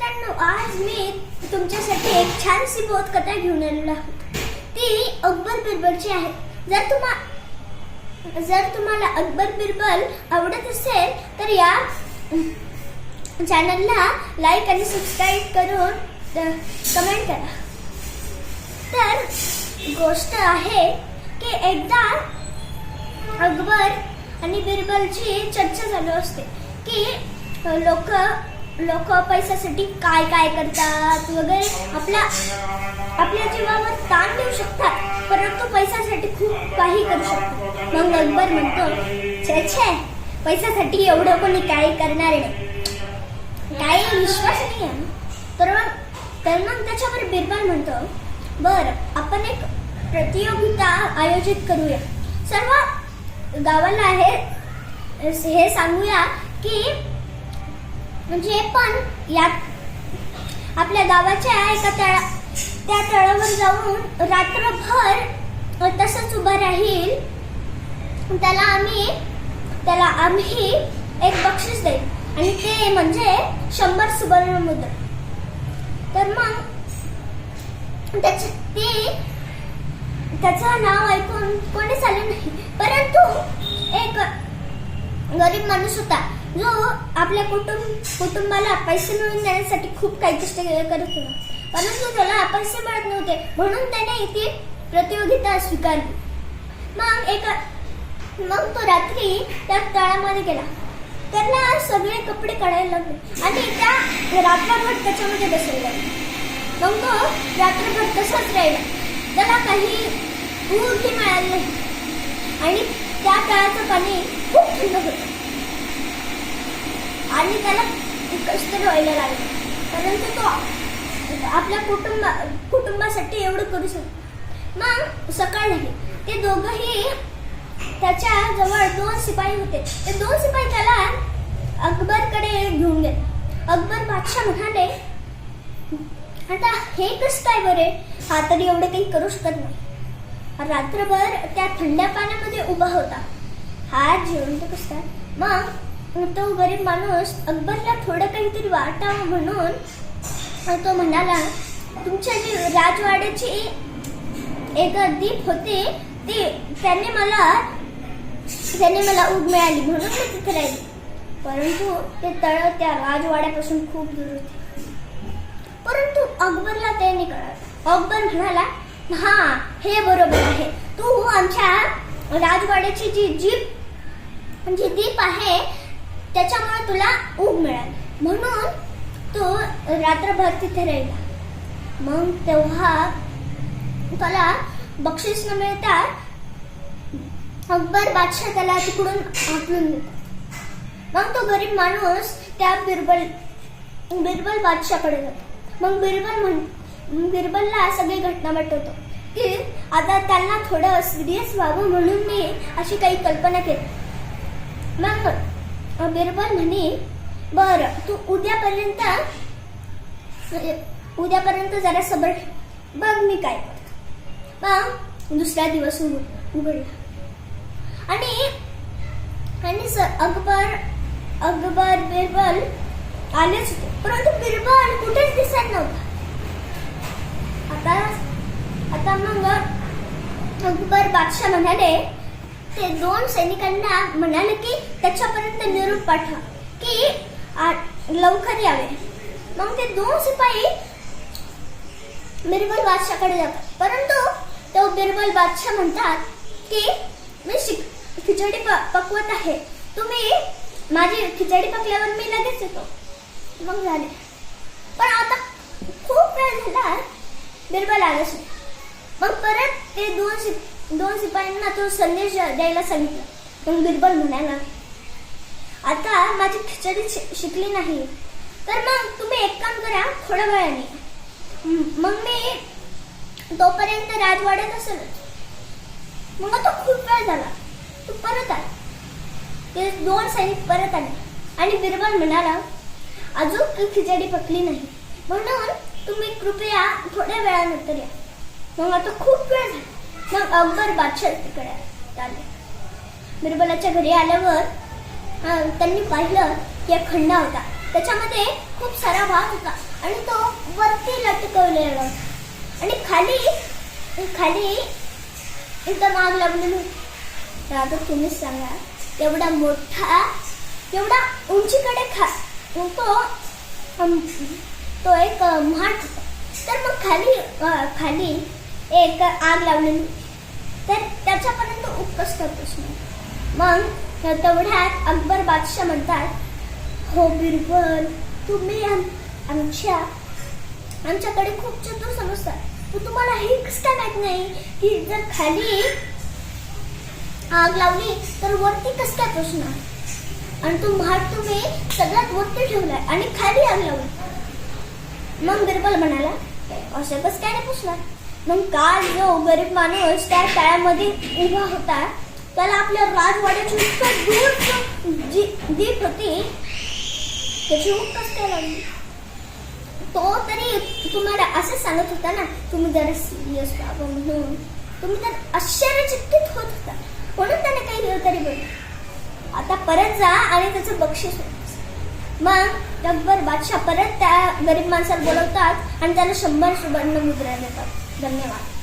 मित्रांनो, आज मी तुमच्यासाठी एक छानशी बोधकथा घेऊन आलेलो आहे. ती अकबर बिरबलची आहे. जर तुम्हाला अकबर बिरबल आवडत असेल तर या चॅनलला लाईक आणि सबस्क्राईब करून कमेंट करा. तर गोष्ट आहे की एकदा अकबर आणि बिरबलची चर्चा चालू असते की लोक पैशासाठी काय काय करतात वगैरे. आपल्या जीवावर ताण देऊ शकतात, परंतु पैशासाठी खूप काही करू शकतात. मग अकबर म्हणतो, छे पैशासाठी एवढं कोणी काही करणार नाही, काही विश्वास नाही आहे. तर मग त्याच्यावर बिरबल म्हणतो, बरं आपण एक प्रतियोगिता आयोजित करूया. सर्व गावाला हे सांगूया की म्हणजे पण यात आपल्या गावाच्या एका त्या तळावर जाऊन रात्रभर तसंच उभा राहील, त्याला आम्ही एक बक्षीस देऊ आणि ते म्हणजे 100 सुवर्ण मुद्रा. तर मग त्याचं नाव ऐकून कोणीच आले नाही, परंतु एक गरीब माणूस होता जो आपल्या कुटुंबाला पैसे मिळवून देण्यासाठी खूप काही कष्ट करत होता, परंतु त्याला पैसे मिळत नव्हते. म्हणून त्याने ती प्रतियोगिता स्वीकारली. मग तो रात्री त्या तळामध्ये गेला. त्याला सगळे कपडे काढायला लागले आणि त्या रात्रभर त्याच्यामध्ये बसवला. मग तो रात्रभर तसाच राहिला. त्याला काही ऊर्जा मिळाली नाही आणि त्या तळाचं पाणी खूप थंड होतं आणि त्याला कष्ट व्हायला लागले, परंतु तो आपल्या कुटुंबासाठी एवढं करू शकतो. मग सकाळ झाली. ते दोघंही त्याच्या जवळ 2 शिपाई होते. ते 2 शिपाई त्याला अकबरकडे घेऊन गेले. अकबर बादशाह म्हणाले, आता हे कसं काय बरे, हा तरी एवढं काही करू शकत नाही. रात्रभर त्या थंड पाण्यामध्ये उभा होता, हा जिवंत कसं काय. मग तो गरीब माणूस अकबरला थोडं काहीतरी वाटावं म्हणून तो म्हणाला, तुमच्या जी राजवाड्याची एक दीप होते त्याने मला ऊब मिळाली म्हणून मी तिथे राहिली, परंतु ते तळ त्या राजवाड्यापासून खूप दूर होते. परंतु अकबरला ते नाही कळत. अकबर म्हणाला, हा हे बरोबर आहे, तू आमच्या राजवाड्याची जी दीप आहे त्याच्यामुळे तुला ऊब मिळाली, म्हणून तो रात्रभर तिथे राहिला. मग तेव्हा त्याला बक्षीस न मिळता अकबर बादशाह त्याला तिकडून हाकलून देतो. मग तो गरीब माणूस त्या बिरबल बादशाहकडे जातो. मग बिरबलला सगळी घटना वाटवतो की आता त्यांना थोडं सिरियस व्हावं म्हणून मी अशी काही कल्पना केली. मग बिरबल म्हणे, बरं तू उद्यापर्यंत जरा सबर बघ मी काय करतो. मग दुसरा दिवस उघडला आणि अकबर बिरबल आलेच होते, परंतु बिरबल कुठेच दिसत नव्हता. आता मग अकबर बादशाह म्हणाले, ते 2 सैनिकांना म्हणाले की त्याच्यापर्यंत निरोप पाठवा की लवकर यावे. मग ते 2 शिपाई बिरबल बादशाहकडे जातात, परंतु तो बिरबल बादशाह म्हणतात की मी खिचडी पकवत आहे, तुम्ही माझी खिचडी पकल्यावर मी लगेच येतो. मग झाले, पण आता खूप वेळ झाला, बिरबल आलाच नाही. मग परत ते 2 शिपायांना तो संदेश द्यायला सांगितलं. मग बिरबल म्हणाला, आता माझी खिचडी शिकली नाही तर मग तुम्ही एक काम करा, थोड्या वेळाने मग मी तोपर्यंत राजवाड्यात असेल. मग आता खूप वेळ झाला, तू परत आला. ते 2 सैनिक परत आले आणि बिरबल म्हणाला, अजून खिचडी पकली नाही, म्हणून तुम्ही कृपया थोड्या वेळानंतर या. मग आता खूप वेळ झाला. मग अकबर बादशाह तिकडे आले. बिरबलाच्या घरी आल्यावर त्यांनी पाहिलं की एक खंडा होता त्याच्यामध्ये खूप सारा भात होता आणि तो वरती लटकवलेला होता आणि खाली खाली एकदम आग लागलेली होती. तर आता तुम्हीच सांगा, एवढा मोठा एवढा उंचीकडे तो एक म्हाट होता. तर मग खाली एक आग लावलेली, तर त्याच्यापर्यंत उत्कष्ट प्रश्न. मग तेवढ्यात अकबर बादशाह म्हणतात, हो बिरबल, तुम्ही आमच्याकडे खूप चतुर समजतात, तर तुम्हाला हे कसं काय माहित नाही की जर खाली आग लावली तर वरती कसं काय पोचणार, आणि तो म्हाट तुम्ही सगळ्यात वरती ठेवलाय आणि खाली आग लावली. मग बिरबल म्हणाला, असं कसं काय नाही पोचणार. मग काल जो गरीब माणूस त्या काळामध्ये उभा होता त्याला आपल्या राजवाड्याची इतकं दूर जी दीप होती त्याची ऊब कसं काय लागली. तो तरी तुम्हाला असं सांगत होता ना, तुम्ही जरा सिरियस व्हावं म्हणून. तुम्ही तर आश्चर्यचकित होत होता म्हणून त्याने काही तरी बोलला. आता परत जा आणि त्याचं बक्षीस होतं. मग अकबर बादशाह परत त्या गरीब माणसाला बोलवतात आणि त्याला 100 सुवर्ण मुद्रा देतात. धन्यवाद.